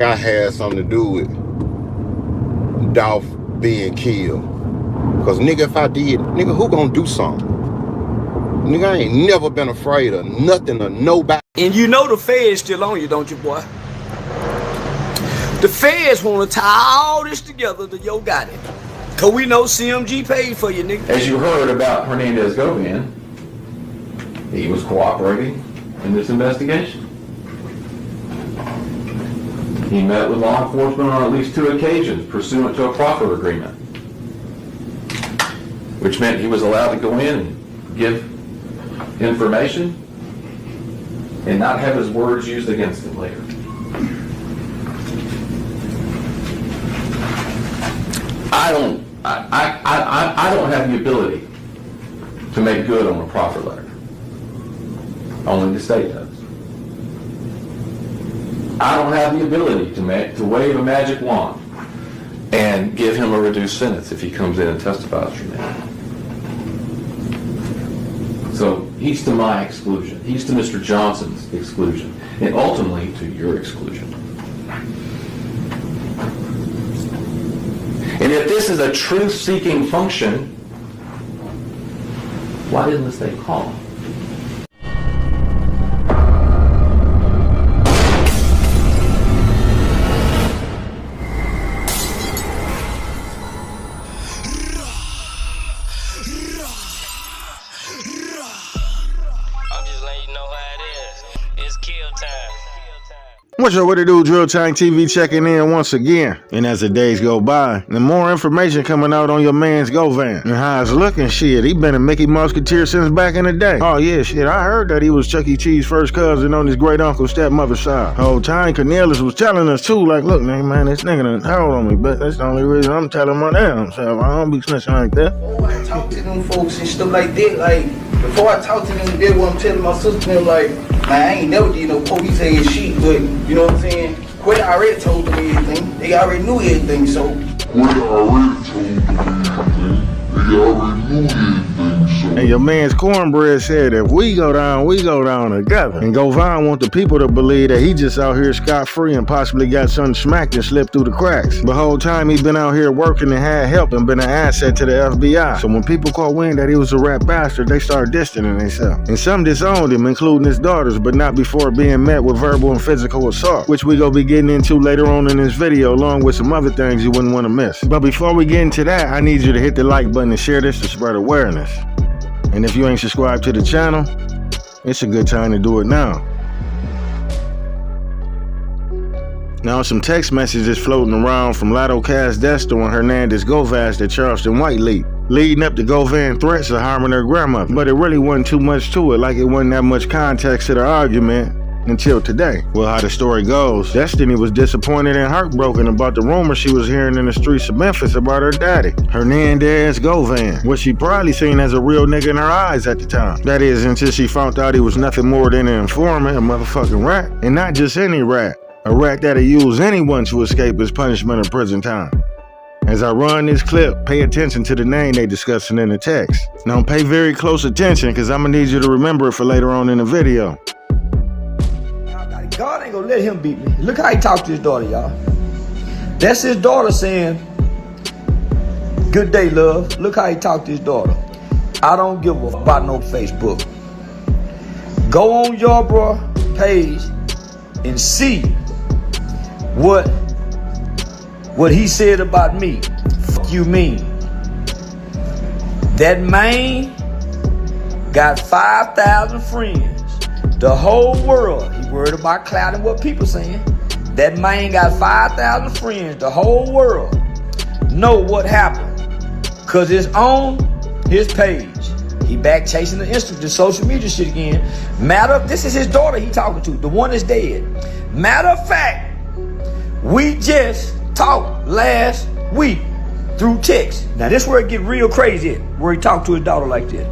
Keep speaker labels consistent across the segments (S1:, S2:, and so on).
S1: I had something to do with Dolph being killed. Cause nigga, if I did, nigga, who gonna do something? Nigga, I ain't never been afraid of nothing or nobody.
S2: And you know the feds still on you, don't you, boy? The feds wanna tie all this together to yogotti. Cause we know CMG paid for you, nigga.
S3: As you heard about Hernandez Govan, he was cooperating in this investigation. He met with law enforcement on at least 2 occasions pursuant to a proffer agreement, which meant he was allowed to go in and give information and not have his words used against him later. I don't have the ability to make good on a proffer letter. Only the state does. I don't have the ability to wave a magic wand and give him a reduced sentence if he comes in and testifies for me. So he's to my exclusion. He's to Mr. Johnson's exclusion, and ultimately to your exclusion. And if this is a truth-seeking function, why didn't the state call him?
S4: What's up, what it do? Drill Time TV checking in once again. And as the days go by, the more information coming out on your man's Govan. And how it's looking, shit, he been a Mickey Musketeer since back in the day. Oh yeah, shit, I heard that he was Chuck E. Cheese's first cousin on his great uncle's stepmother's side. Whole time Cornelius was telling us too, like, look, man, this nigga done told on me, but that's the only reason I'm telling my damn self. I don't be snitching like that.
S5: Before I talk to them folks and stuff like that, like, before I talk to them, that's what I'm telling my sister, them, like, man, I ain't never did no police ass shit, but, you know what I'm saying? Quinn already told them everything. They already knew everything, so.
S1: Quinn already told them everything. They already knew everything, so.
S4: And your man's Cornbread said, if we go down together. And Govan want the people to believe that he just out here scot-free and possibly got something smacked and slipped through the cracks. But the whole time he been out here working and had help and been an asset to the FBI. So when people caught wind that he was a rat bastard, they started distancing themselves. And some disowned him, including his daughters, but not before being met with verbal and physical assault, which we gonna be getting into later on in this video, along with some other things you wouldn't want to miss. But before we get into that, I need you to hit the like button and share this to spread awareness. And if you ain't subscribed to the channel, it's a good time to do it now. Now some text messages floating around from Lotto Desto and Hernandez Govan that Charleston White leaked, leading up to Govan threats of harming her grandmother. But it really wasn't too much to it, like it wasn't that much context to the argument until today. Well, how the story goes, Destiny was disappointed and heartbroken about the rumors she was hearing in the streets of Memphis about her daddy, Hernandez Govan, what she probably seen as a real nigga in her eyes at the time. That is, until she found out he was nothing more than an informant, a motherfucking rat. And not just any rat, a rat that'll use anyone to escape his punishment or prison time. As I run this clip, pay attention to the name they discussing in the text. Now pay very close attention, because I'm gonna need you to remember it for later on in the video.
S2: God ain't gonna let him beat me. Look how he talked to his daughter, y'all. That's his daughter saying, good day, love. Look how he talked to his daughter. I don't give a fuck about no Facebook. Go on your bro page and see what he said about me. Fuck you mean. That man got 5,000 friends. The whole world, he worried about clouding what people saying. That man got 5,000 friends. The whole world know what happened, cause it's on his page. He back chasing the social media shit again. This is his daughter he talking to, the one that's dead. Matter of fact, we just talked last week through text. Now this where it get real crazy, where he talked to his daughter like this.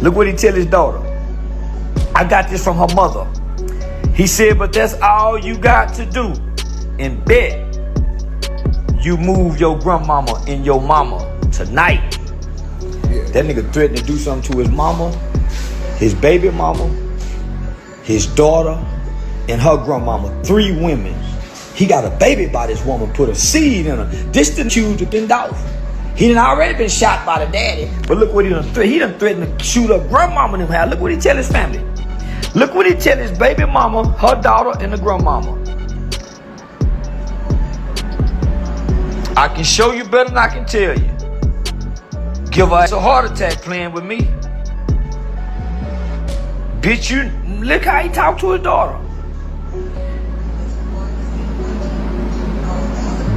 S2: Look what he tell his daughter. I got this from her mother. He said, but that's all you got to do. And bet you move your grandmama and your mama tonight. Yeah. That nigga threatened to do something to his mama, his baby mama, his daughter, and her grandmama, 3 women. He got a baby by this woman, put a seed in her. This didn't choose to Dolph. He done already been shot by the daddy, but look what he done threatened to shoot up grandmama in him house. Look what he tell his family. Look what he tell his baby mama, her daughter, and the grandmama. I can show you better than I can tell you. Give her a heart attack playing with me. Bitch, you look how he talk to his daughter.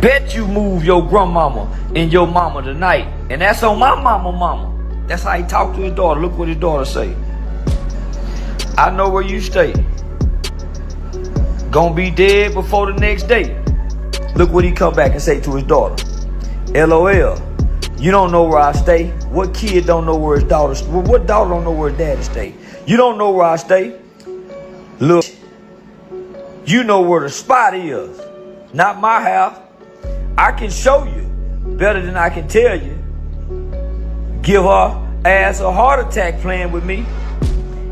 S2: Bet you move your grandmama and your mama tonight. And that's on my mama. That's how he talk to his daughter. Look what his daughter say. I know where you stay. Gonna be dead before the next day. Look what he come back and say to his daughter. LOL. You don't know where I stay. What kid don't know where his daughter stay? What daughter don't know where his daddy stay? You don't know where I stay. Look, you know where the spot is. Not my house. I can show you better than I can tell you. Give her ass a heart attack playing with me.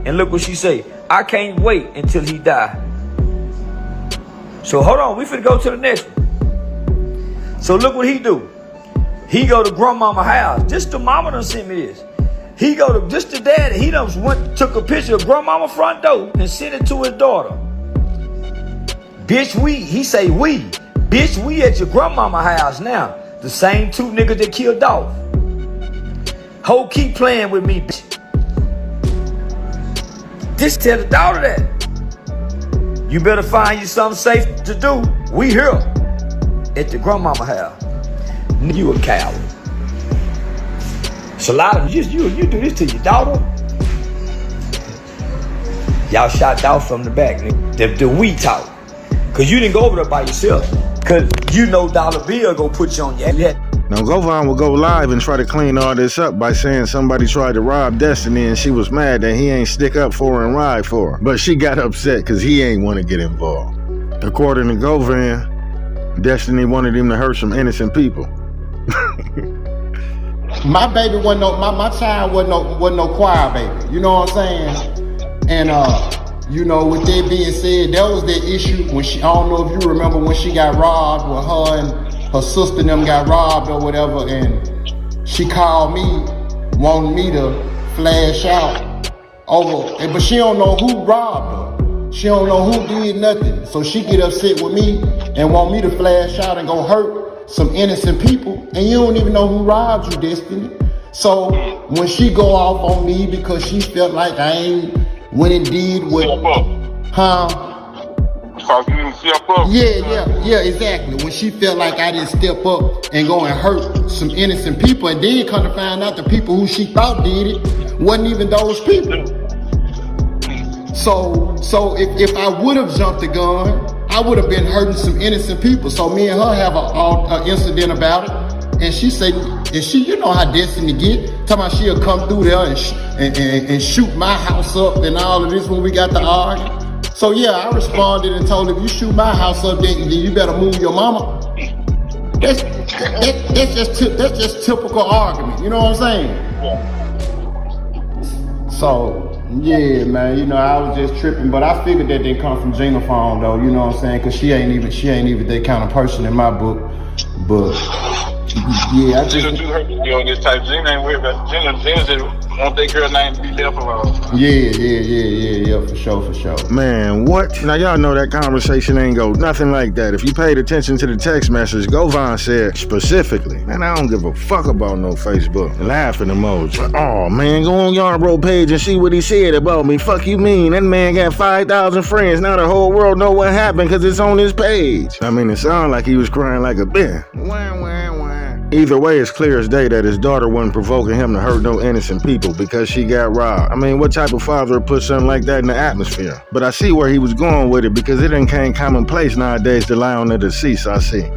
S2: And look what she say. I can't wait until he die. So hold on, we finna go to the next one. So look what he do. He go to grandmama house. Just the mama done sent me this. He go to just the daddy. He done took a picture of grandmama front door and sent it to his daughter. Bitch, he say we. Bitch, we at your grandmama house now. The same 2 niggas that killed Dolph. Ho, keep playing with me, bitch. Just tell the daughter that. You better find you something safe to do. We here at the grandmama house. You a coward. It's a lot of you do this to your daughter. Y'all shot Dolph from the back, nigga. The we talk. Cause you didn't go over there by yourself. Cause you know Dollar Bill gonna put you on your head.
S4: Now Govan will go live and try to clean all this up by saying somebody tried to rob Destiny and she was mad that he ain't stick up for her and ride for her. But she got upset cause he ain't want to get involved. According to Govan, Destiny wanted him to hurt some innocent people.
S1: My baby wasn't no, my child wasn't no choir baby. You know what I'm saying? And you know, with that being said, that was the issue when she, I don't know if you remember when she got robbed, when her and her sister and them got robbed or whatever, and she called me, wanting me to flash out over, but she don't know who robbed her. She don't know who did nothing. So she get upset with me and want me to flash out and go hurt some innocent people, and you don't even know who robbed you, Destiny. So when she go off on me because she felt like I ain't went and did what, Yeah, exactly. When she felt like I didn't step up and go and hurt some innocent people, and then come to find out the people who she thought did it wasn't even those people. So if I would have jumped the gun, I would have been hurting some innocent people. So me and her have an incident about it, and she said, and she, you know how Destiny get, talking about she'll come through there and shoot my house up and all of this when we got to argue. So yeah, I responded and told her, if you shoot my house up, then you better move your mama. That's just typical argument. You know what I'm saying? So yeah, man. You know, I was just tripping, but I figured that didn't come from Gina phone though. You know what I'm saying? Cause she ain't even that kind of person in my book. But yeah, I just
S6: Gina do her on this type. Gina ain't worried about Gina just want that girl name to be there for her.
S1: Yeah, for sure.
S4: Man, what? Now y'all know that conversation ain't go nothing like that. If you paid attention to the text message, Govan said specifically, man, I don't give a fuck about no Facebook. Laughing emoji. Oh man, go on Yarbrough page and see what he said about me. Fuck you mean? That man got 5,000 friends. Now the whole world know what happened because it's on his page. I mean, it sounded like he was crying like a bitch. Either way, it's clear as day that his daughter wasn't provoking him to hurt no innocent people because she got robbed. I mean, what type of father would put something like that in the atmosphere? But I see where he was going with it because it ain't commonplace nowadays to lie on the deceased, I see.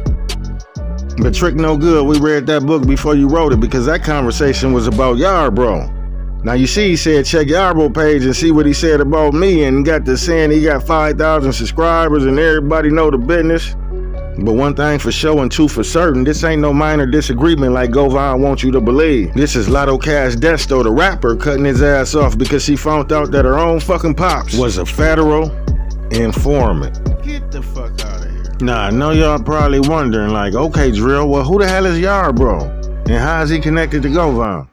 S4: But trick no good, we read that book before you wrote it because that conversation was about Yarbrough. Now you see he said check Yarbrough page and see what he said about me, and got to saying he got 5,000 subscribers and everybody know the business. But one thing for sure and two for certain, this ain't no minor disagreement like Govan wants you to believe. This is Lotto Desto, the rapper, cutting his ass off because she found out that her own fucking pops was a federal Informant. Get the fuck out of here. Nah, I know y'all probably wondering, like, okay, Drill, well, who the hell is Yarbrough? And how is he connected to Govan?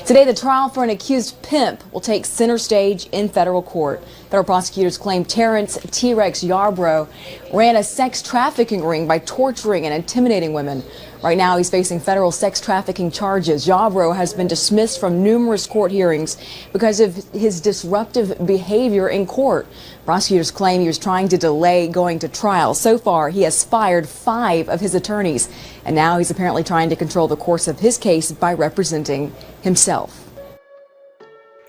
S7: Today, the trial for an accused pimp will take center stage in federal court. Federal prosecutors claim Terrence T-Rex Yarbrough ran a sex trafficking ring by torturing and intimidating women. Right now, he's facing federal sex trafficking charges. Yarbrough has been dismissed from numerous court hearings because of his disruptive behavior in court. Prosecutors claim he was trying to delay going to trial. So far, he has fired 5 of his attorneys, and now he's apparently trying to control the course of his case by representing himself.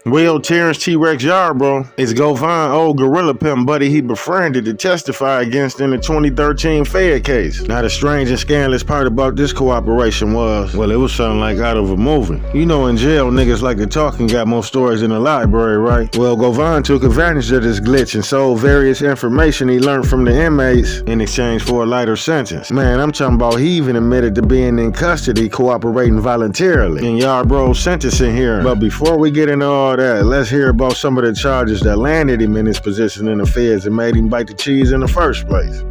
S4: Well, Terrence T-Rex Yarbrough is Govan old gorilla pimp buddy he befriended to testify against in the 2013 Fed case. Now, the strange and scandalous part about this cooperation was, well, it was something like out of a movie. You know, in jail, niggas like to talk and got more stories in the library, right? Well, Govan took advantage of this glitch and sold various information he learned from the inmates in exchange for a lighter sentence. Man, I'm talking about he even admitted to being in custody, cooperating voluntarily in Yarbrough's sentencing hearing. But before we get into all that, let's hear about some of the charges that landed him in his position in the feds and made him bite the cheese in the first place.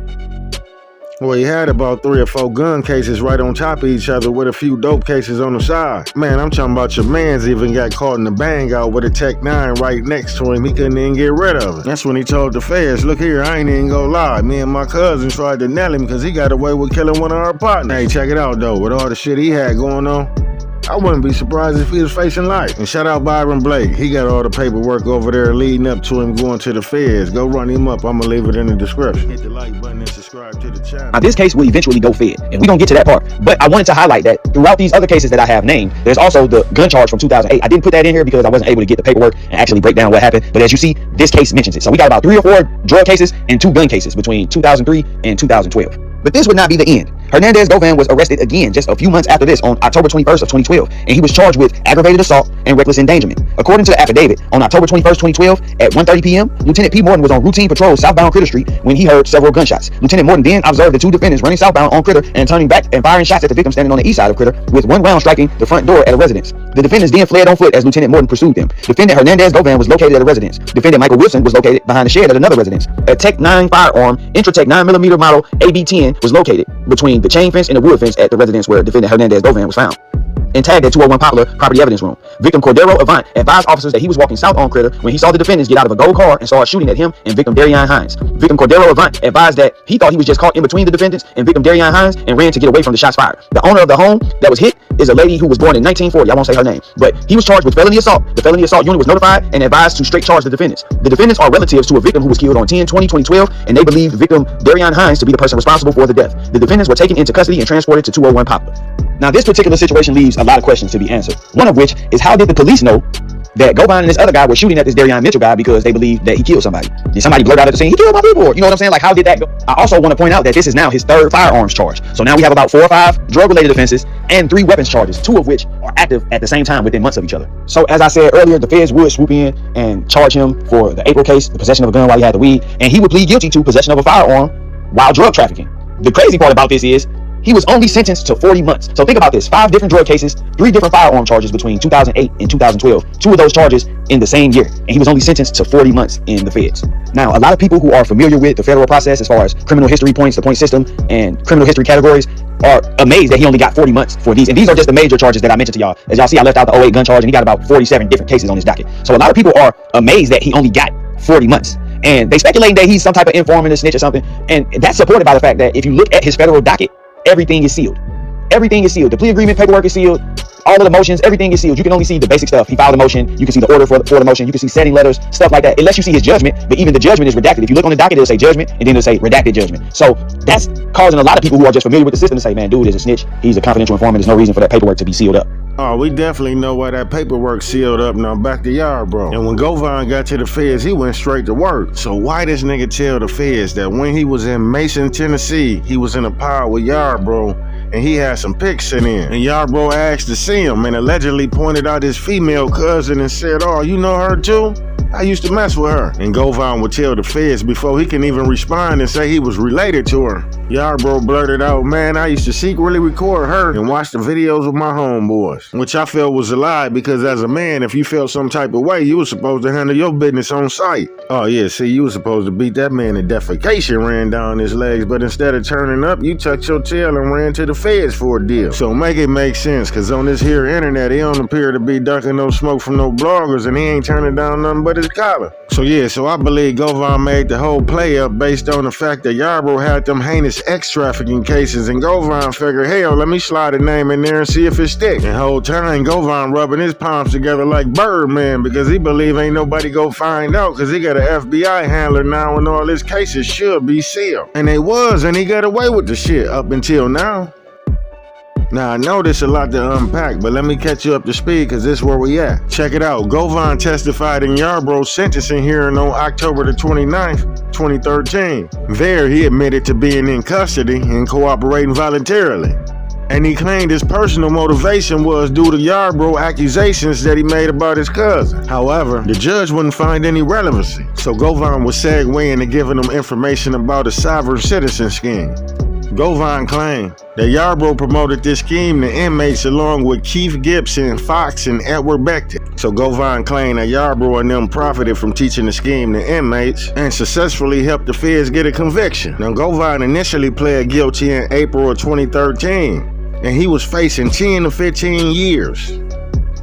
S4: Well, he had about 3 or 4 gun cases right on top of each other with a few dope cases on the side. Man, I'm talking about your mans even got caught in the bang out with a Tech 9 right next to him. He couldn't even get rid of it. That's when he told the feds, look here, I ain't even gonna lie. Me and my cousin tried to nail him because he got away with killing one of our partners. Hey, check it out though, with all the shit he had going on, I wouldn't be surprised if he was facing life. And shout out Byron Blake. He got all the paperwork over there leading up to him going to the feds. Go run him up. I'm going to leave it in the description. Hit the like button and subscribe to the channel.
S8: Now, this case will eventually go fed, and we're going to get to that part. But I wanted to highlight that throughout these other cases that I have named, there's also the gun charge from 2008. I didn't put that in here because I wasn't able to get the paperwork and actually break down what happened. But as you see, this case mentions it. So we got about 3 or 4 drug cases and 2 gun cases between 2003 and 2012. But this would not be the end. Hernandez Govan was arrested again just a few months after this on October 21st of 2012, and he was charged with aggravated assault and reckless endangerment. According to the affidavit, on October 21st, 2012, at 1:30 p.m., Lieutenant P. Morton was on routine patrol southbound Critter Street when he heard several gunshots. Lieutenant Morton then observed the 2 defendants running southbound on Critter and turning back and firing shots at the victim standing on the east side of Critter, with 1 round striking the front door at a residence. The defendants then fled on foot as Lieutenant Morton pursued them. Defendant Hernandez Govan was located at a residence. Defendant Michael Wilson was located behind a shed at another residence. A Tech 9 firearm, Intratech 9mm model AB-10 was located between the chain fence and the wood fence at the residence where defendant Hernandez Govan was found, and tagged at 201 Poplar property evidence room. Victim Cordero Avant advised officers that he was walking south on Critter when he saw the defendants get out of a gold car and started shooting at him and victim Darian Hines. Victim Cordero Avant advised that he thought he was just caught in between the defendants and victim Darian Hines and ran to get away from the shots fired. The owner of the home that was hit is a lady who was born in 1940. I won't say her name, but he was charged with felony assault. The felony assault unit was notified and advised to straight charge the defendants. The defendants are relatives to a victim who was killed on 10/20/2012, and they believe victim Darian Hines to be the person responsible for the death. The defendants were taken into custody and transported to 201 Poplar. Now, this particular situation leaves a lot of questions to be answered. One of which is, how did the police know that Govan and this other guy were shooting at this Darian Mitchell guy because they believed that he killed somebody? Did somebody blurt out at the scene, he killed my people? You know what I'm saying? Like, how did that go? I also want to point out that this is now his 3rd firearms charge. So now we have about 4 or 5 drug-related offenses and 3 weapons charges, 2 of which are active at the same time within months of each other. So as I said earlier, the feds would swoop in and charge him for the April case, the possession of a gun while he had the weed, and he would plead guilty to possession of a firearm while drug trafficking. The crazy part about this is, he was only sentenced to 40 months. So think about this, 5 different drug cases, 3 different firearm charges between 2008 and 2012, 2 of those charges in the same year, and he was only sentenced to 40 months in the feds. Now, a lot of people who are familiar with the federal process as far as criminal history points, the point system, and criminal history categories are amazed that he only got 40 months for these. And these are just the major charges that I mentioned to y'all. As y'all see, I left out the 08 gun charge, and he got about 47 different cases on his docket. So a lot of people are amazed that he only got 40 months. And they speculating that he's some type of informant or snitch or something. And that's supported by the fact that if you look at his federal docket, everything is sealed. Everything is sealed. The plea agreement paperwork is sealed. All of the motions, everything is sealed. You can only see the basic stuff. He filed a motion. You can see the order for the motion. You can see setting letters, stuff like that. Unless you see his judgment, but even the judgment is redacted. If you look on the docket, it'll say judgment, and then it'll say redacted judgment. So that's causing a lot of people who are just familiar with the system to say, man, dude is a snitch. He's a confidential informant. There's no reason for that paperwork to be sealed up.
S4: Oh, we definitely know why that paperwork sealed up. Now back to Yarbrough. And when Govan got to the feds, he went straight to work. So why this nigga tell the feds that when he was in Mason, Tennessee, he was in a pile with Yarbrough and he had some pics sent in? And Yarbrough asked to see him and allegedly pointed out his female cousin and said, oh, you know her too? I used to mess with her. And Govan would tell the feds before he can even respond and say he was related to her. Yarbrough blurted out, man, I used to secretly record her and watch the videos with my homeboys, which I felt was a lie because as a man, if you felt some type of way, you were supposed to handle your business on site. Oh yeah, see, you were supposed to beat that man, and defecation ran down his legs, but instead of turning up, you tucked your tail and ran to the feds for a deal. So make it make sense, cause on this here internet, he don't appear to be ducking no smoke from no bloggers, and he ain't turning down nothing but his collar. So yeah, so I believe Govan made the whole play up based on the fact that Yarbrough had them heinous X trafficking cases, and Govan figured, hell, let me slide a name in there and see if it sticks. And whole time Govan rubbing his palms together like Birdman because he believe ain't nobody go find out because he got an FBI handler now and all his cases should be sealed. And they was, and he got away with the shit up until now. Now, I know this a lot to unpack, but let me catch you up to speed because this is where we at. Check it out. Govan testified in Yarbrough's sentencing hearing on October the 29th, 2013. There, he admitted to being in custody and cooperating voluntarily. And he claimed his personal motivation was due to Yarbrough accusations that he made about his cousin. However, the judge wouldn't find any relevancy, so Govan was segueing into giving him information about a sovereign citizen scheme. Govan claimed that Yarbrough promoted this scheme to inmates along with Keith Gibson, Fox, and Edward Beckton. So Govan claimed that Yarbrough and them profited from teaching the scheme to inmates and successfully helped the feds get a conviction. Now Govan initially pled guilty in April of 2013, and he was facing 10 to 15 years.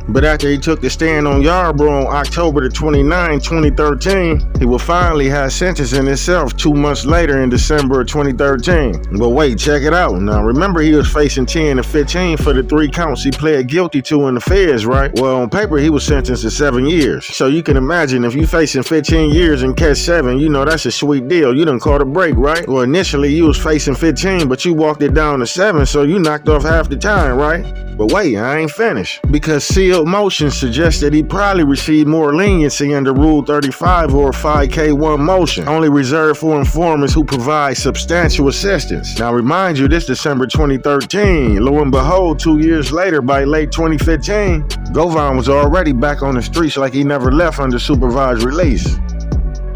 S4: But after he took the stand on Yarbrough on October the 29th, 2013, he will finally have sentencing himself 2 months later in December of 2013. But wait, check it out. Now remember he was facing 10 to 15 for the 3 counts he pled guilty to in the feds, right? Well, on paper he was sentenced to 7 years. So you can imagine if you facing 15 years and catch 7, you know that's a sweet deal. You done caught a break, right? Well, initially you was facing 15, but you walked it down to 7, so you knocked off half the time, right? But wait, I ain't finished. Because sealed motion suggests that he probably received more leniency under Rule 35 or 5K1 motion, only reserved for informants who provide substantial assistance. Now remind you, this December 2013, lo and behold, 2 years later, by late 2015, Govan was already back on the streets like he never left under supervised release.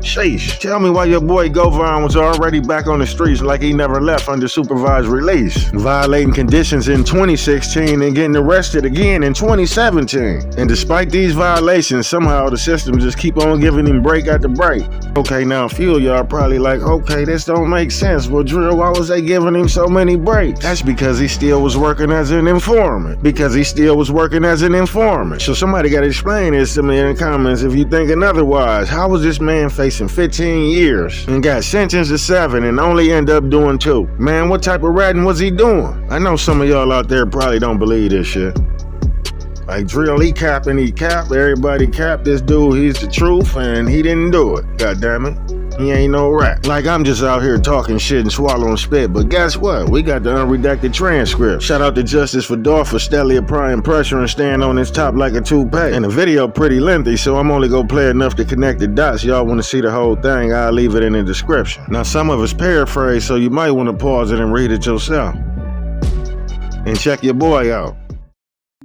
S4: Sheesh. Tell me why your boy Govan was already back on the streets like he never left under supervised release, violating conditions in 2016 and getting arrested again in 2017. And despite these violations, somehow the system just keep on giving him break after break. Okay, now a few of y'all probably like, okay, this don't make sense. Well, Drill, why was they giving him so many breaks? That's because he still was working as an informant. So somebody gotta explain this to me in the comments if you thinking otherwise. How was this man facing 15 years and got sentenced to 7 and only end up doing 2? Man, what type of ratting was he doing? I know some of y'all out there probably don't believe this shit. Like Drill, he capped. Everybody capped this dude. He's the truth and he didn't do it. God damn it. He ain't no rat. Like I'm just out here talking shit and swallowing spit, but guess what? We got the unredacted transcript. Shout out to Justice for Dolph for steadily applying pressure and staying on his top like a toupee. And the video pretty lengthy, so I'm only gonna play enough to connect the dots. Y'all wanna see the whole thing, I'll leave it in the description. Now some of it's paraphrased, so you might wanna pause it and read it yourself. And check your boy out.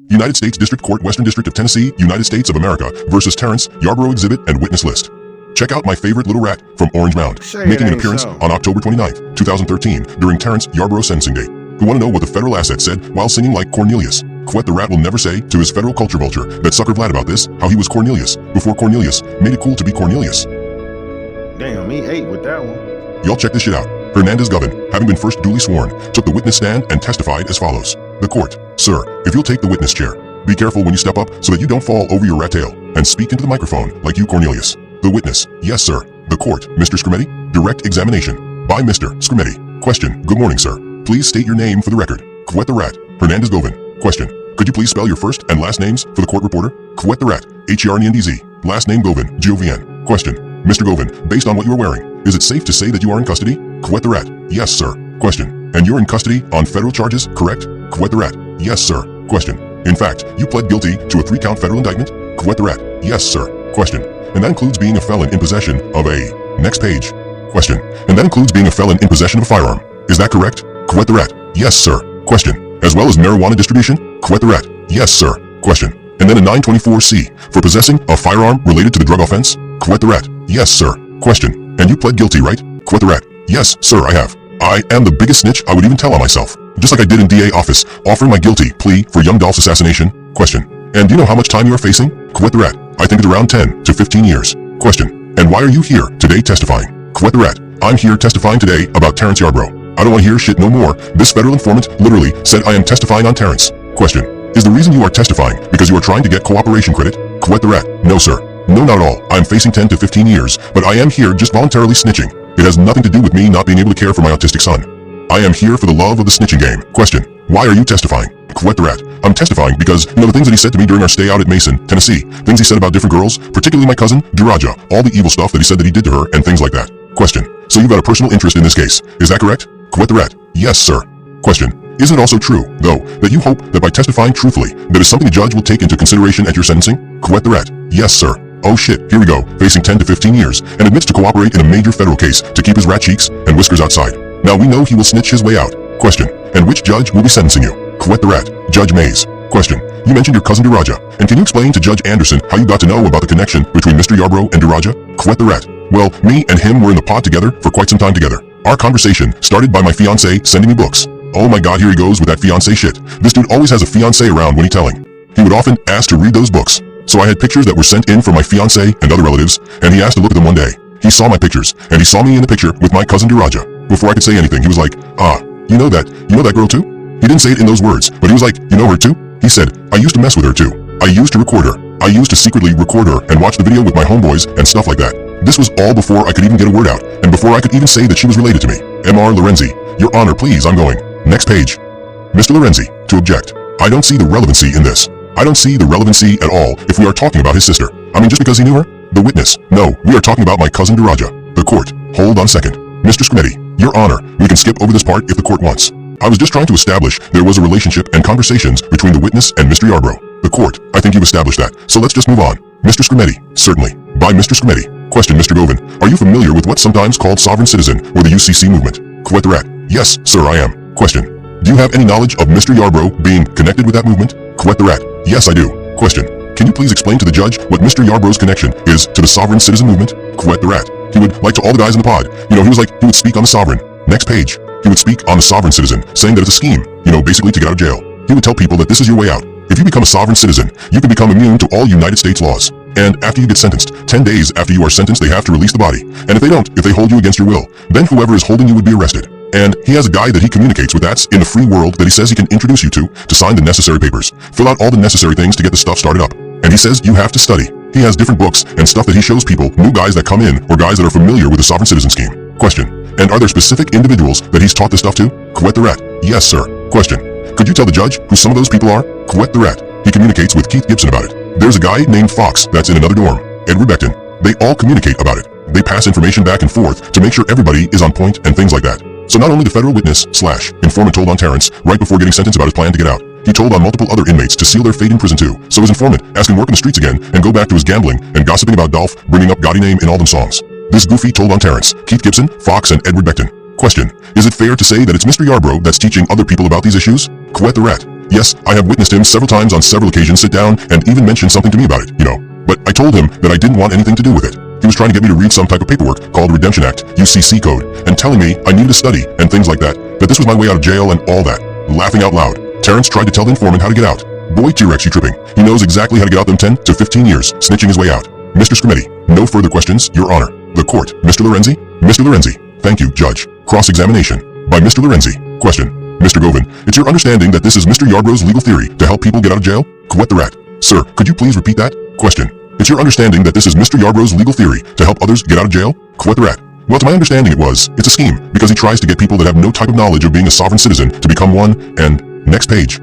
S9: United States District Court, Western District of Tennessee, United States of America versus Terrence, Yarbrough Exhibit and Witness List. Check out My Favorite Little Rat from Orange Mound, making an appearance on October 29th, 2013 during Terrence Yarbrough sentencing day. Who want to know what the federal asset said while singing like Cornelius? Quet the Rat will never say to his federal culture vulture that sucker Vlad about this, how he was Cornelius, before Cornelius made it cool to be Cornelius.
S4: Damn, he ate with that one.
S9: Y'all check this shit out. Hernandez Govan, having been first duly sworn, took the witness stand and testified as follows. The court, sir, if you'll take the witness chair, be careful when you step up so that you don't fall over your rat tail, and speak into the microphone like you Cornelius. The witness, yes sir. The court, Mr. Scrimeti, direct examination. By Mr. Scrimeti. Question, good morning sir. Please state your name for the record. Quet the Rat, Hernandez Govan. Question, could you please spell your first and last names for the court reporter? Quet the Rat, Hernandez, last name Govan, Govan. Question, Mr. Govan, based on what you are wearing, is it safe to say that you are in custody? Quet the Rat, yes sir. Question, and you're in custody on federal charges, correct? Quet the Rat, yes sir. Question, in fact, you pled guilty to a 3-count federal indictment? Quet the Rat, yes sir. Question, and that includes being a felon in possession of a... Next page. Question, and that includes being a felon in possession of a firearm. Is that correct? Quet the Rat, yes sir. Question, as well as marijuana distribution? Quet the Rat, yes sir. Question, and then a 924C for possessing a firearm related to the drug offense? Quet the Rat, yes sir. Question, and you pled guilty, right? Quet the Rat, yes sir I have. I am the biggest snitch I would even tell on myself. Just like I did in DA office, offering my guilty plea for youngdolph's assassination. Question. And do you know how much time you are facing? Quit the rat. I think it's around 10 to 15 years. Question. And why are you here today testifying? Quit the rat. I'm here testifying today about Terrence Yarbrough. I don't want to hear shit no more. This federal informant literally said I am testifying on Terrence. Question. Is the reason you are testifying because you are trying to get cooperation credit? Quit the rat. No, sir. No, not at all. I'm facing 10 to 15 years, but I am here just voluntarily snitching. It has nothing to do with me not being able to care for my autistic son. I am here for the love of the snitching game. Question. Why are you testifying? Quit the rat. I'm testifying because, the things that he said to me during our stay out at Mason, Tennessee, things he said about different girls, particularly my cousin, Duraja, all the evil stuff that he said that he did to her, and things like that. Question. So you've got a personal interest in this case. Is that correct? Quit the rat. Yes, sir. Question. Is it also true, though, that you hope that by testifying truthfully, that is something the judge will take into consideration at your sentencing? Quit the rat. Yes, sir. Oh shit, here we go, facing 10 to 15 years, and admits to cooperate in a major federal case to keep his rat cheeks and whiskers outside. Now we know he will snitch his way out. Question. And which judge will be sentencing you? Quit the rat. Judge Mays. Question. You mentioned your cousin Duraja, and can you explain to Judge Anderson how you got to know about the connection between Mr. Yarbrough and Duraja? Quit the rat. Well, me and him were in the pod together for quite some time together. Our conversation started by my fiancé sending me books. Oh my god, here he goes with that fiancé shit. This dude always has a fiancé around when he's telling. He would often ask to read those books. So I had pictures that were sent in from my fiancé and other relatives, and he asked to look at them one day. He saw my pictures, and he saw me in the picture with my cousin Duraja. Before I could say anything, he was like, you know that girl too? He didn't say it in those words, but he was like, you know her too? He said, I used to mess with her too. I used to record her. I used to secretly record her and watch the video with my homeboys and stuff like that. This was all before I could even get a word out, and before I could even say that she was related to me. M.R. Lorenzi. Your Honor, please, I'm going. Next page. Mr. Lorenzi, to object. I don't see the relevancy in this. I don't see the relevancy at all if we are talking about his sister. I mean, just because he knew her? The witness. No, we are talking about my cousin Duraja. The court. Hold on a second. Mr. Scrimeti, Your Honor, we can skip over this part if the court wants. I was just trying to establish there was a relationship and conversations between the witness and Mr. Yarbrough. The court. I think you've established that. So let's just move on. Mr. Scrimeti. Certainly. By Mr. Scrimeti. Question, Mr. Govan. Are you familiar with what's sometimes called sovereign citizen or the UCC movement? Quit the rat. Yes, sir, I am. Question. Do you have any knowledge of Mr. Yarbrough being connected with that movement? Quit the rat. Yes, I do. Question. Can you please explain to the judge what Mr. Yarbrough's connection is to the sovereign citizen movement? Quit the rat. He would, like to all the guys in the pod, he would speak on the sovereign. Next page. He would speak on the sovereign citizen, saying that it's a scheme, basically to get out of jail. He would tell people that this is your way out. If you become a sovereign citizen, you can become immune to all United States laws. And after you get sentenced, 10 days after you are sentenced, they have to release the body. And if they don't, if they hold you against your will, then whoever is holding you would be arrested. And he has a guy that he communicates with that's in the free world that he says he can introduce you to sign the necessary papers, fill out all the necessary things to get the stuff started up. And he says you have to study. He has different books and stuff that he shows people, new guys that come in or guys that are familiar with the sovereign citizen scheme. Question. And are there specific individuals that he's taught this stuff to? Quit the rat. Yes, sir. Question. Could you tell the judge who some of those people are? Quit the rat. He communicates with Keith Gibson about it. There's a guy named Fox that's in another dorm. Edward Beckton. They all communicate about it. They pass information back and forth to make sure everybody is on point and things like that. So not only the federal witness / informant told on Terrence right before getting sentenced about his plan to get out, he told on multiple other inmates to seal their fate in prison too. So his informant asked him work in the streets again and go back to his gambling and gossiping about Dolph, bringing up Gotti name in all them songs. This goofy told on Terrence, Keith Gibson, Fox, and Edward Beckton. Question. Is it fair to say that it's Mr. Yarbrough that's teaching other people about these issues? Quit the rat. Yes, I have witnessed him several times on several occasions sit down and even mention something to me about it, But I told him that I didn't want anything to do with it. He was trying to get me to read some type of paperwork called Redemption Act, UCC code, and telling me I needed to study and things like that this was my way out of jail and all that. Laughing out loud, Terrence tried to tell the informant how to get out. Boy, T-Rex, you tripping. He knows exactly how to get out them 10 to 15 years, snitching his way out. Mr. Scrimeti, no further questions, Your Honor. The court. Mr. Lorenzi? Mr. Lorenzi. Thank you, Judge. Cross-examination. By Mr. Lorenzi. Question. Mr. Govan, it's your understanding that this is Mr. Yarbrough's legal theory to help people get out of jail? Quit the rat. Sir, could you please repeat that? Question. It's your understanding that this is Mr. Yarbrough's legal theory to help others get out of jail? Quit the rat. Well, to my understanding it's a scheme, because he tries to get people that have no type of knowledge of being a sovereign citizen to become one, and next page.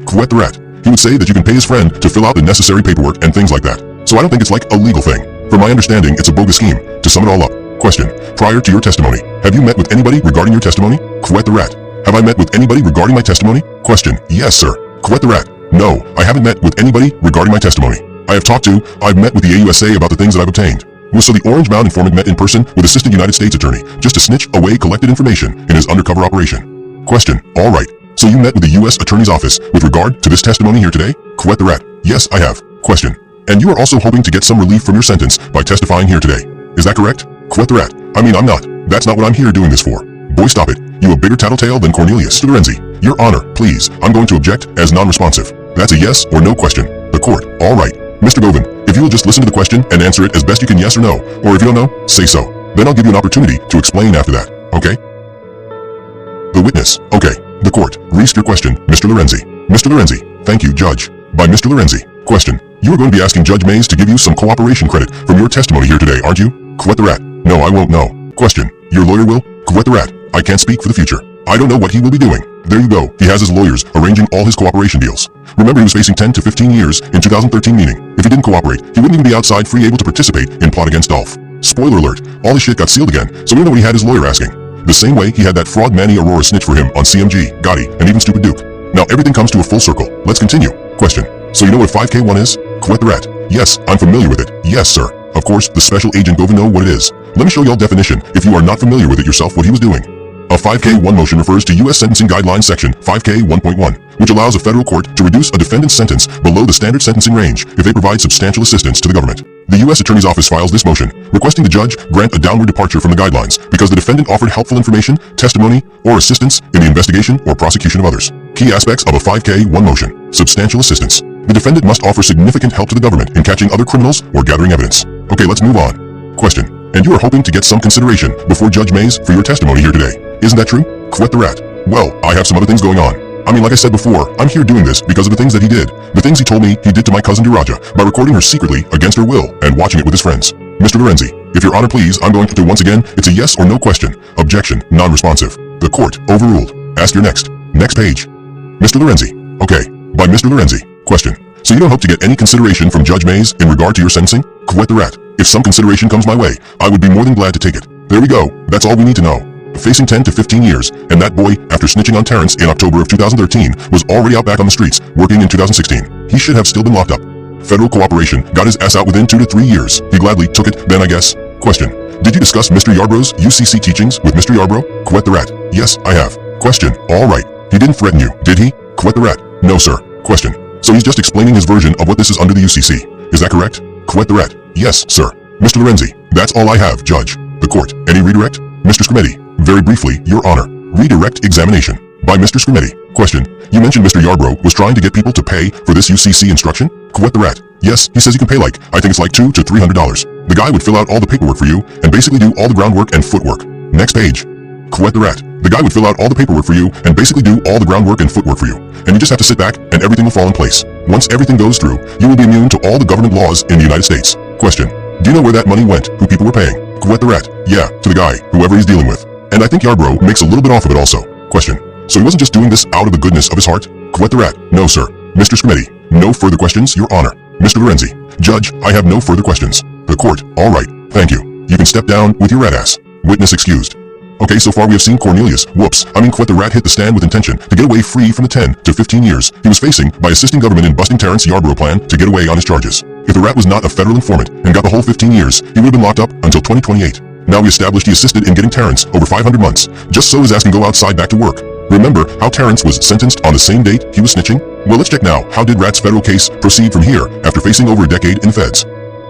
S9: Quit the rat. He would say that you can pay his friend to fill out the necessary paperwork and things like that. So I don't think it's like a legal thing. From my understanding, it's a bogus scheme. To sum it all up. Question. Prior to your testimony, have you met with anybody regarding your testimony? Quit the rat. Have I met with anybody regarding my testimony? Question. Yes, sir. Quit the rat. No, I haven't met with anybody regarding my testimony. I've met with the AUSA about the things that I've obtained. So the Orange Mound informant met in person with Assistant United States Attorney just to snitch away collected information in his undercover operation. Question. All right. So you met with the U.S. Attorney's Office with regard to this testimony here today? Quit the rat. Yes, I have. Question. And you are also hoping to get some relief from your sentence by testifying here today. Is that correct? Quit the rat. I mean, I'm not. That's not what I'm here doing this for. Boy, stop it. You a bigger tattletale than Cornelius. Mr. Lorenzi, Your Honor, please, I'm going to object as non-responsive. That's a yes or no question. The court, all right. Mr. Govan, if you will just listen to the question and answer it as best you can, yes or no, or if you don't know, say so. Then I'll give you an opportunity to explain after that, okay? The witness, okay. The court, reast your question, Mr. Lorenzi. Mr. Lorenzi, thank you, Judge. By Mr. Lorenzi, question. You are going to be asking Judge Mays to give you some cooperation credit from your testimony here today, aren't you? Quit the rat. No, I won't know. Question. Your lawyer will? Quit the rat. I can't speak for the future. I don't know what he will be doing. There you go. He has his lawyers arranging all his cooperation deals. Remember, he was facing 10 to 15 years in 2013 meaning. If he didn't cooperate, he wouldn't even be outside free able to participate in plot against Dolph. Spoiler alert, all his shit got sealed again, so we know what he had his lawyer asking. The same way he had that fraud Manny Aurora snitch for him on CMG, Gotti, and even Stupid Duke. Now everything comes to a full circle. Let's continue. Question. So you know what 5K1 is? Quit the rat. Yes, I'm familiar with it. Yes, sir. Of course, the Special Agent Govan know what it is. Let me show y'all definition if you are not familiar with it yourself what he was doing. A 5K1 motion refers to U.S. Sentencing Guidelines Section 5K1.1, which allows a federal court to reduce a defendant's sentence below the standard sentencing range if they provide substantial assistance to the government. The U.S. Attorney's Office files this motion, requesting the judge grant a downward departure from the guidelines because the defendant offered helpful information, testimony, or assistance in the investigation or prosecution of others. Key aspects of a 5K1 motion. Substantial assistance. The defendant must offer significant help to the government in catching other criminals or gathering evidence. Okay, let's move on. Question. And you are hoping to get some consideration before Judge Mays for your testimony here today. Isn't that true? Quit the rat. Well, I have some other things going on. I mean, like I said before, I'm here doing this because of the things that he did. The things he told me he did to my cousin Duraja by recording her secretly against her will and watching it with his friends. Mr. Lorenzi, if your honor please, I'm going to once again, it's a yes or no question. Objection, non-responsive. The court, overruled. Ask your next page. Mr. Lorenzi. Okay. By Mr. Lorenzi. Question. So you don't hope to get any consideration from Judge Mays in regard to your sentencing? Quit the rat. If some consideration comes my way, I would be more than glad to take it. There we go. That's all we need to know. Facing 10 to 15 years, and that boy, after snitching on Terrence in October of 2013, was already out back on the streets, working in 2016. He should have still been locked up. Federal cooperation got his ass out within 2 to 3 years. He gladly took it then, I guess. Question. Did you discuss Mr. Yarbrough's UCC teachings with Mr. Yarbrough? Quit the rat. Yes, I have. Question. All right. He didn't threaten you, did he? Quit the rat. No, sir. Question. So he's just explaining his version of what this is under the UCC. Is that correct? Quit the rat. Yes, sir. Mr. Lorenzi, that's all I have, Judge. The court. Any redirect? Mr. Scrimeti. Very briefly, Your Honor. Redirect examination. By Mr. Scrimeti. Question. You mentioned Mr. Yarbrough was trying to get people to pay for this UCC instruction? Quit the rat. Yes, he says you can pay I think it's like $200 to $300. The guy would fill out all the paperwork for you and basically do all the groundwork and footwork. Next page. Quit the rat. The guy would fill out all the paperwork for you and basically do all the groundwork and footwork for you. And you just have to sit back and everything will fall in place. Once everything goes through, you will be immune to all the government laws in the United States. Question. Do you know where that money went, who people were paying? Quit the rat. Yeah, to the guy, whoever he's dealing with. And I think Yarbrough makes a little bit off of it also. Question. So he wasn't just doing this out of the goodness of his heart? Quit the rat. No, sir. Mr. Scrimeti. No further questions, Your Honor. Mr. Lorenzi. Judge, I have no further questions. The court. All right. Thank you. You can step down with your rat ass. Witness excused. Okay, so far we have seen Cornelius, quit the rat hit the stand with intention to get away free from the 10 to 15 years he was facing by assisting government in busting Terrence Yarbrough plan to get away on his charges. If the rat was not a federal informant and got the whole 15 years, he would have been locked up until 2028. Now we established he assisted in getting Terrence over 500 months, just so his ass can go outside back to work. Remember how Terrence was sentenced on the same date he was snitching? Well, let's check now. How did Rat's federal case proceed from here after facing over a decade in the feds?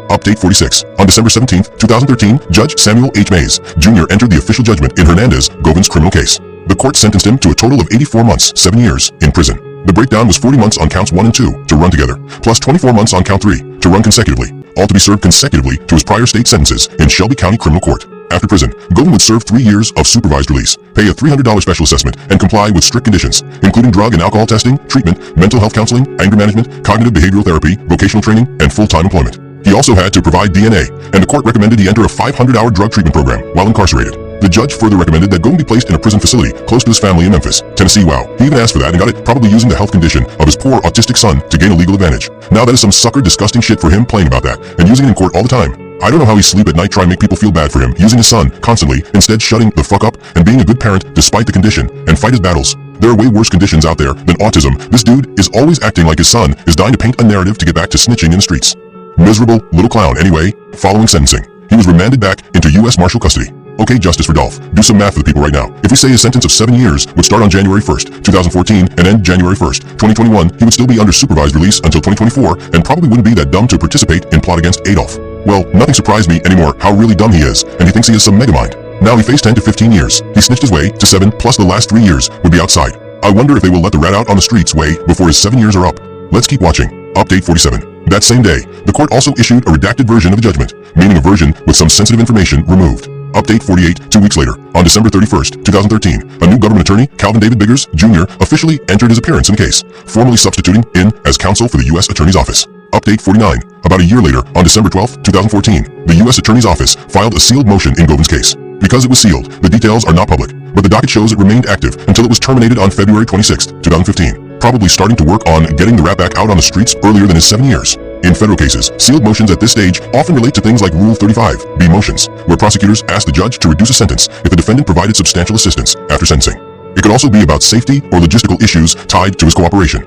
S9: Update 46. On December 17, 2013, Judge Samuel H. Mays, Jr. entered the official judgment in Hernandez Govan's criminal case. The court sentenced him to a total of 84 months, 7 years, in prison. The breakdown was 40 months on counts 1 and 2 to run together, plus 24 months on count 3 to run consecutively, all to be served consecutively to his prior state sentences in Shelby County Criminal Court. After prison, Govan would serve 3 years of supervised release, pay a $300 special assessment, and comply with strict conditions, including drug and alcohol testing, treatment, mental health counseling, anger management, cognitive behavioral therapy, vocational training, and full-time employment. He also had to provide DNA, and the court recommended he enter a 500-hour drug treatment program while incarcerated. The judge further recommended that Govan be placed in a prison facility close to his family in Memphis, Tennessee. Wow, he even asked for that and got it, probably using the health condition of his poor autistic son to gain a legal advantage. Now that is some sucker disgusting shit for him playing about that and using it in court all the time. I don't know how he sleep at night trying to make people feel bad for him, using his son constantly, instead shutting the fuck up and being a good parent despite the condition and fight his battles. There are way worse conditions out there than autism. This dude is always acting like his son is dying to paint a narrative to get back to snitching in the streets. Miserable little clown. Anyway, following sentencing, he was remanded back into U.S. Marshal custody. Okay, Justice Rodolphe, do some math for the people right now. If we say his sentence of 7 years would start on January 1st, 2014 and end January 1st, 2021, he would still be under supervised release until 2024 and probably wouldn't be that dumb to participate in plot against Adolf. Well, nothing surprised me anymore how really dumb he is, and he thinks he is some megamind. Now he faced 10 to 15 years. He snitched his way to 7 plus the last 3 years would be outside. I wonder if they will let the rat out on the streets way before his 7 years are up. Let's keep watching. Update 47. That same day, the court also issued a redacted version of the judgment, meaning a version with some sensitive information removed. Update 48. 2 weeks later, on December 31st, 2013, a new government attorney, Calvin David Biggers, Jr., officially entered his appearance in the case, formally substituting in as counsel for the U.S. Attorney's Office. Update 49. About a year later, on December 12, 2014, the U.S. Attorney's Office filed a sealed motion in Govan's case. Because it was sealed, the details are not public, but the docket shows it remained active until it was terminated on February 26, 2015, probably starting to work on getting the rat back out on the streets earlier than his 7 years. In federal cases, sealed motions at this stage often relate to things like Rule 35B motions, where prosecutors ask the judge to reduce a sentence if the defendant provided substantial assistance after sentencing. It could also be about safety or logistical issues tied to his cooperation.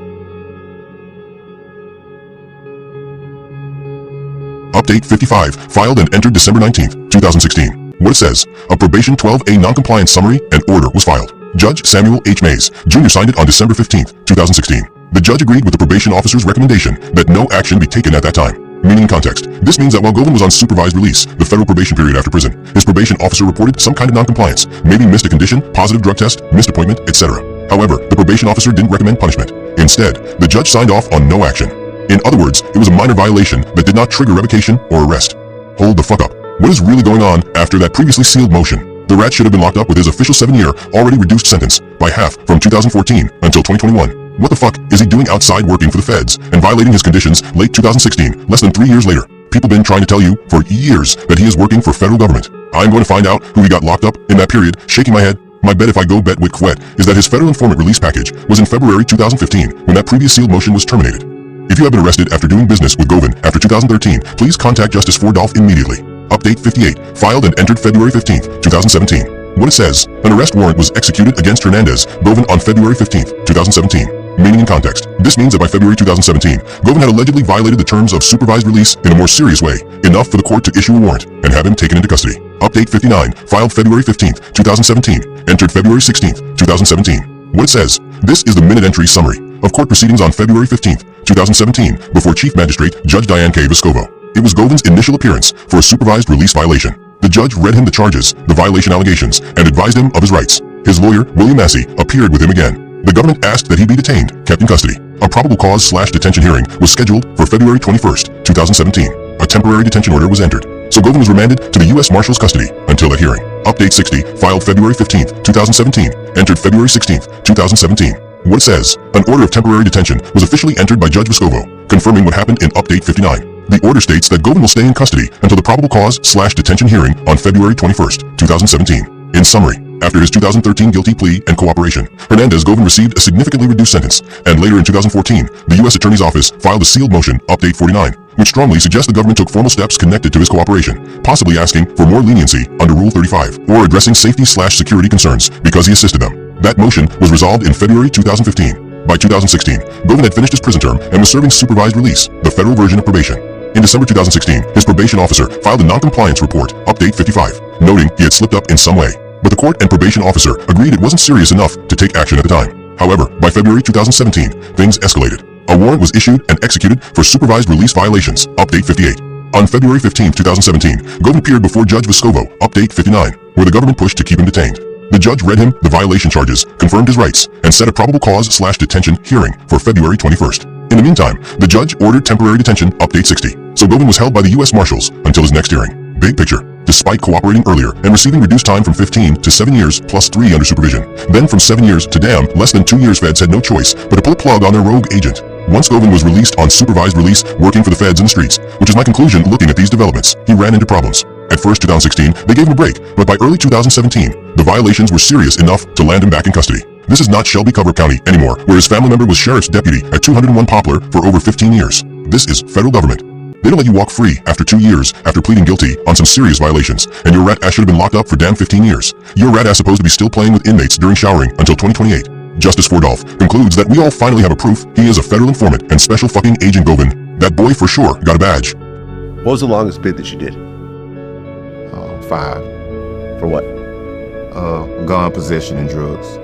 S9: Update 55, filed and entered December 19, 2016. What it says, a probation 12A noncompliance summary and order was filed. Judge Samuel H. Mays, Jr. signed it on December 15, 2016. The judge agreed with the probation officer's recommendation that no action be taken at that time. Meaning in context, this means that while Govan was on supervised release, the federal probation period after prison, his probation officer reported some kind of noncompliance, maybe missed a condition, positive drug test, missed appointment, etc. However, the probation officer didn't recommend punishment. Instead, the judge signed off on no action. In other words, it was a minor violation that did not trigger revocation or arrest. Hold the fuck up. What is really going on after that previously sealed motion? The rat should have been locked up with his official 7-year, already reduced sentence by half from 2014 until 2021. What the fuck is he doing outside working for the feds and violating his conditions late 2016, less than 3 years later? People been trying to tell you for years that he is working for federal government. I'm going to find out who he got locked up in that period, shaking my head. My bet if I go bet with Quet is that his federal informant release package was in February 2015 when that previous sealed motion was terminated. If you have been arrested after doing business with Govan after 2013, please contact Justice Fordolph immediately. Update 58, filed and entered February 15, 2017. What it says, an arrest warrant was executed against Hernandez Govan on February 15, 2017. Meaning in context, this means that by February 2017, Govan had allegedly violated the terms of supervised release in a more serious way, enough for the court to issue a warrant and have him taken into custody. Update 59, filed February 15, 2017, entered February 16, 2017. What it says, this is the minute entry summary of court proceedings on February 15, 2017, before Chief Magistrate Judge Diane K. Vescovo. It was Govan's initial appearance for a supervised release violation. The judge read him the charges, the violation allegations, and advised him of his rights. His lawyer, William Massey, appeared with him again. The government asked that he be detained, kept in custody. A probable cause/detention hearing was scheduled for February 21st, 2017. A temporary detention order was entered, so Govan was remanded to the U.S. Marshal's custody until that hearing. Update 60, filed February 15th, 2017, entered February 16th, 2017. What it says, an order of temporary detention was officially entered by Judge Vescovo, confirming what happened in Update 59. The order states that Govan will stay in custody until the probable cause/detention hearing on February 21st, 2017. In summary, after his 2013 guilty plea and cooperation, Hernandez Govan received a significantly reduced sentence, and later in 2014, the U.S. Attorney's Office filed a sealed motion, Update 49, which strongly suggests the government took formal steps connected to his cooperation, possibly asking for more leniency under Rule 35, or addressing safety/security concerns because he assisted them. That motion was resolved in February 2015. By 2016, Govan had finished his prison term and was serving supervised release, the federal version of probation. In December 2016, his probation officer filed a non-compliance report, Update 55, noting he had slipped up in some way. But the court and probation officer agreed it wasn't serious enough to take action at the time. However, by February 2017, things escalated. A warrant was issued and executed for supervised release violations, Update 58. On February 15, 2017, Govan appeared before Judge Vescovo, Update 59, where the government pushed to keep him detained. The judge read him the violation charges, confirmed his rights, and set a probable cause/detention hearing for February 21st. In the meantime, the judge ordered temporary detention, Update 60, so Govan was held by the U.S. Marshals until his next hearing. Big picture. Despite cooperating earlier and receiving reduced time from 15 to 7 years plus 3 under supervision, then from 7 years to damn, less than 2 years, feds had no choice but to pull a plug on their rogue agent. Once Govan was released on supervised release, working for the feds in the streets, which is my conclusion looking at these developments, he ran into problems. At first 2016, they gave him a break, but by early 2017, the violations were serious enough to land him back in custody. This is not Shelby Cover County anymore, where his family member was sheriff's deputy at 201 Poplar for over 15 years. This is federal government. They don't let you walk free after 2 years after pleading guilty on some serious violations, and your rat ass should have been locked up for damn 15 years. Your rat ass supposed to be still playing with inmates during showering until 2028. Justice Fordolph concludes that we all finally have a proof he is a federal informant and special fucking agent Govan. That boy for sure got a badge.
S10: What was the longest bid that you did?
S1: 5.
S10: For what?
S1: Gun possession and drugs.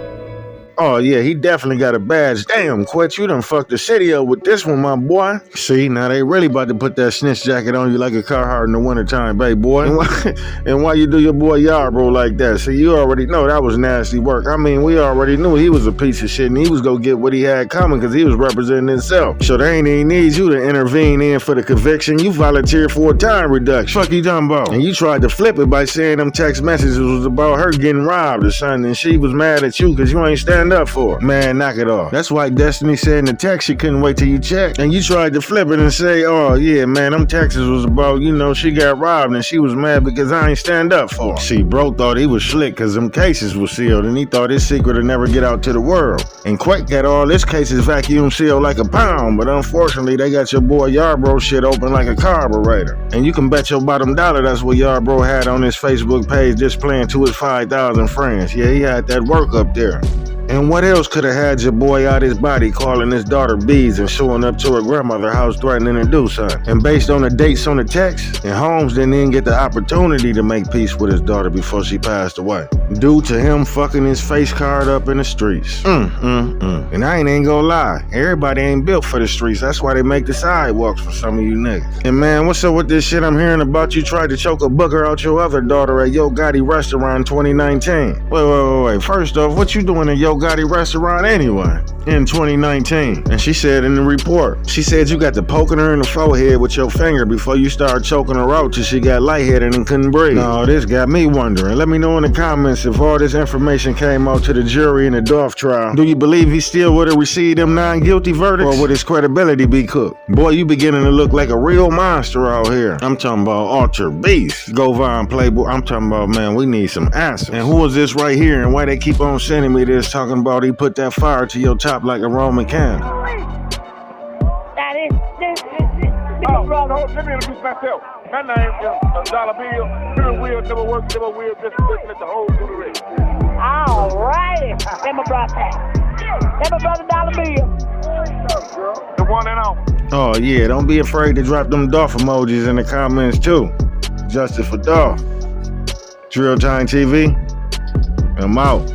S4: Oh yeah, he definitely got a badge. Damn, Quet, you done fucked the city up with this one, my boy. See, now they really about to put that snitch jacket on you like a Carhartt in the wintertime, baby boy. And why you do your boy Yarbrough like that? See, you already know that was nasty work. I mean, we already knew he was a piece of shit and he was gonna get what he had coming because he was representing himself. So they ain't even need you to intervene in for the conviction. You volunteered for a time reduction. Fuck you talking about? And you tried to flip it by saying them text messages was about her getting robbed or something and she was mad at you because you ain't stand up for her. Man, knock it off. That's why Destiny said in the text she couldn't wait till you checked. And you tried to flip it and say, oh yeah, man, them texts was about, you know, she got robbed and she was mad because I ain't stand up for her. See, bro thought he was slick because them cases were sealed and he thought his secret would never get out to the world. And Quake got all his cases vacuum sealed like a pound, but unfortunately they got your boy Yarbrough shit open like a carburetor. And you can bet your bottom dollar that's what Yarbrough had on his Facebook page displaying to his 5,000 friends. Yeah, he had that work up there. And what else could have had your boy out his body calling his daughter Bees and showing up to her grandmother's house threatening to do something? And based on the dates on the text, and Holmes didn't even get the opportunity to make peace with his daughter before she passed away, due to him fucking his face card up in the streets. And I ain't gonna lie, everybody ain't built for the streets. That's why they make the sidewalks for some of you niggas. And man, what's up with this shit I'm hearing about you tried to choke a booger out your other daughter at Yogotti restaurant in 2019? Wait. First off, what you doing at Yogotti restaurant anyway in 2019? And she said in the report, she said you got to poking her in the forehead with your finger before you started choking her out till she got lightheaded and couldn't breathe. No, this got me wondering. Let me know in the comments if all this information came out to the jury in the Dolph trial. Do you believe he still would have received them non-guilty verdicts, or would his credibility be cooked? Boy, you beginning to look like a real monster out here. I'm talking about Ultra Beast, Govan Playboy. I'm talking about, man, we need some answers. And who is this right here and why they keep on sending me this talking about he put that fire to your top like a Roman candle?
S11: That is let me introduce myself. My name is Dollar Bill. Never will, never work, never will, just let the whole do the rest. All righty. That's my brother. That's my brother Dollar Bill. The one and all.
S4: Oh yeah, don't be afraid to drop them Dolph emojis in the comments too. Justice for Dolph. Drill Time TV. I'm out.